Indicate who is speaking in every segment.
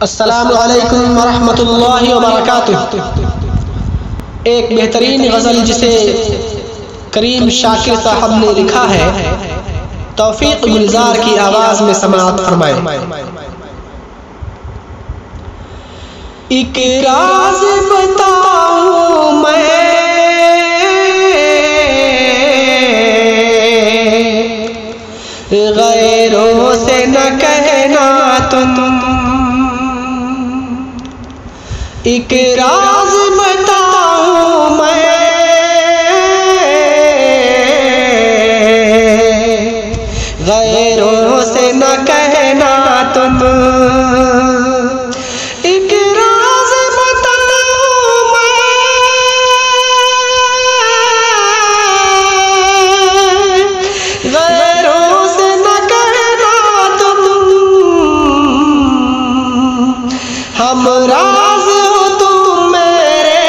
Speaker 1: अस्सलामु अलैकुम वरहमतुल्लाहि वबरकातुह। एक बेहतरीन गज़ल जिसे करीम शाकिर साहब ने लिखा है, तौफीक गुलजार की आवाज़ में समाअत फरमाए। एक राज़ बताऊं मैं गैरों से न कहना तुम, एक राज़ बताऊं मैं गैरों से न कहना तुम, एक राज़ बताऊं मैं गैरों से न कहना तुम, हम राज़ हो तुम मेरे,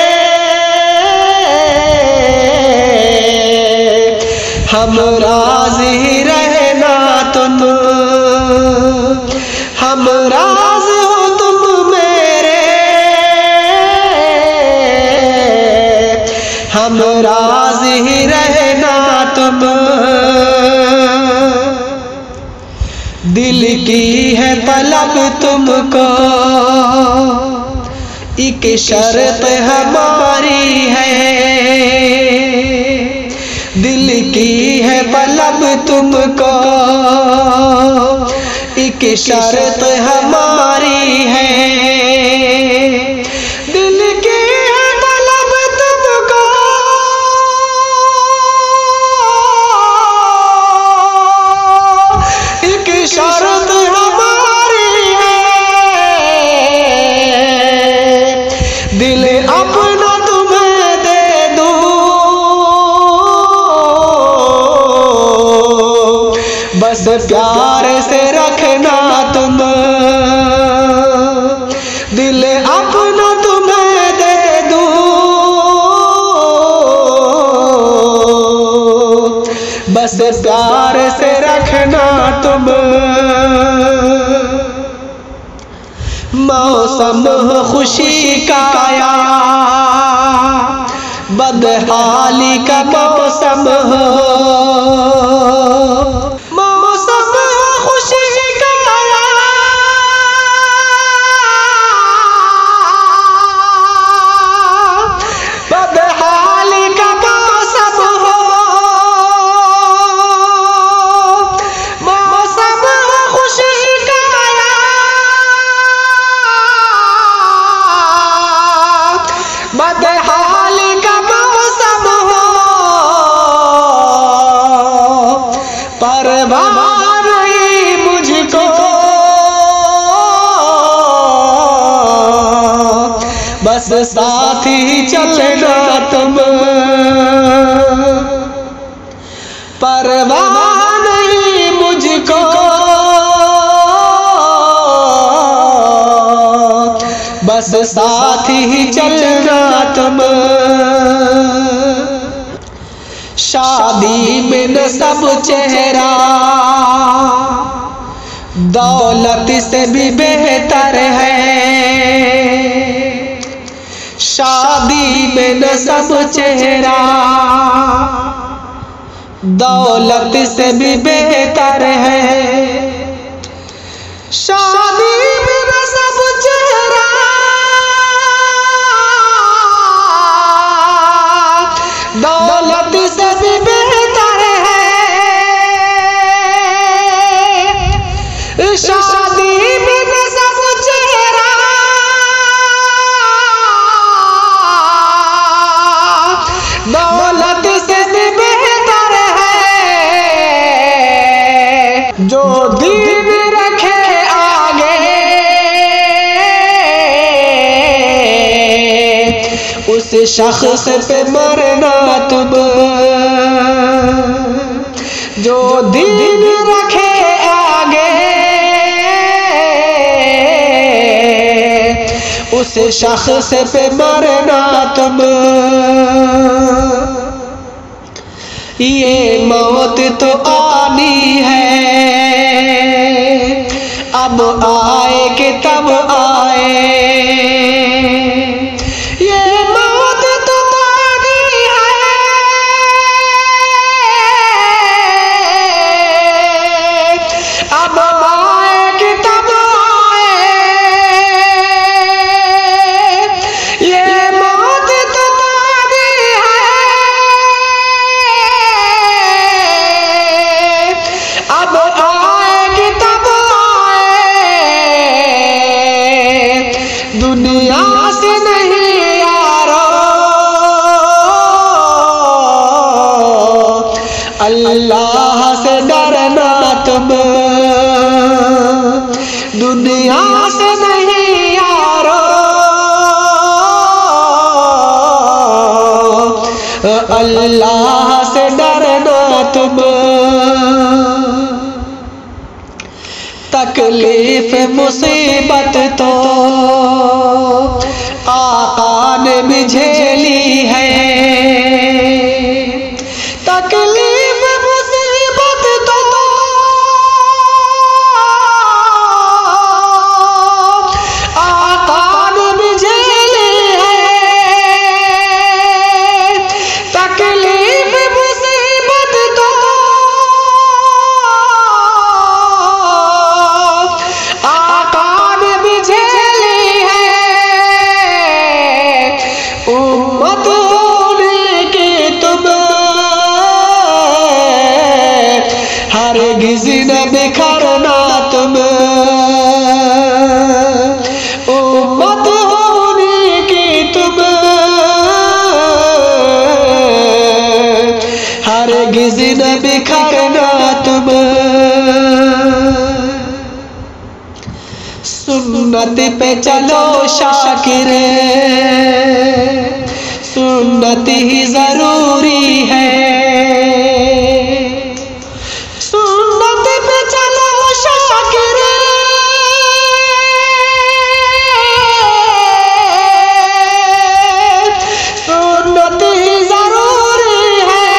Speaker 1: हम राज़ ही रहना तुम, हम राज़ हो तुम मेरे, हम राज़ ही रहना तुम। दिल की है तलब तुमको, एक शर्त हमारी है, दिल की है तलब तुमको, एक शर्त हमारी है, दिल की है तलब तुमको, एक शर्त हमारी है, दिल अपना तुम्हें दे दूं, बस प्यार से रखना तुम, दिल अपना तुम्हें दे दूं, बस प्यार से रखना तुम। मौसम हो खुशी का आया, बदहाली का मौसम हो, मौसम हो खुशी का आया, बदहाली का मौसम हो, मौसम हो खुशी का आया, बदहाली का मौसम हो, परवाह नहीं मुझको, बस साथ ही चलना तुम, परवाह नहीं मुझको, बस साथ ही चलना तुम। शादी में न सब चेहरा दौलत से भी बेहतर है, शादी में न सब चेहरा दौलत से भी बेहतर है, शादी में न सब चेहरा दौलत से भी बेहतर है, शादी में न सब चेहरा दौलत से भी बेहतर है, जो दीन रखे आगे उस शख्स पे मरना तुम, जो दीन रखे आगे उस शख्स पे मरना तुम। ये मौत तो आनी है, अब आए कि तब आए, दुनिया से नहीं यारो, अल्लाह से डरना तुम। दुनिया से नहीं यारो, अल्लाह से डरना तुम। तकलीफ मुसीबत तो आका ने भी झेली है, तकलीफ मुसीबत तो आका ने भी झेली है, तकलीफ मुसीबत तो आका ने भी झेली है। उम्मत होने की तुम हरगिज़ न बिखरना तुम। उम्मत होने की तुम हरगिज़ न बिखरना तुम। सुन्नत पे चलो शाकिरे, सुन्नत ही जरूरी है। सुन्नत पे चलो शाकिरे, सुन्नत ही जरूरी है।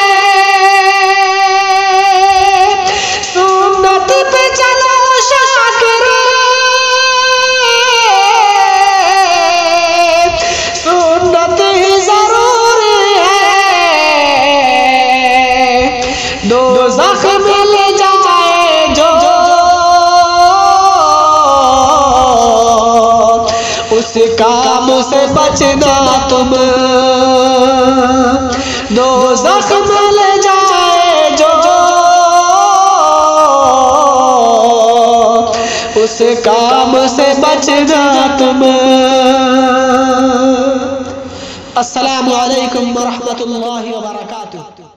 Speaker 1: सुन्नत पे चलो शाकिरे, सुन्नत ही जरूरी है। दोज़ख मिल जाए जो उस काम से बचना तुम। दोज़ख मिल जाए जो उस काम से बचना तुम। अस्सलामु अलैकुम व रहमतुल्लाहि व बरकातुहू।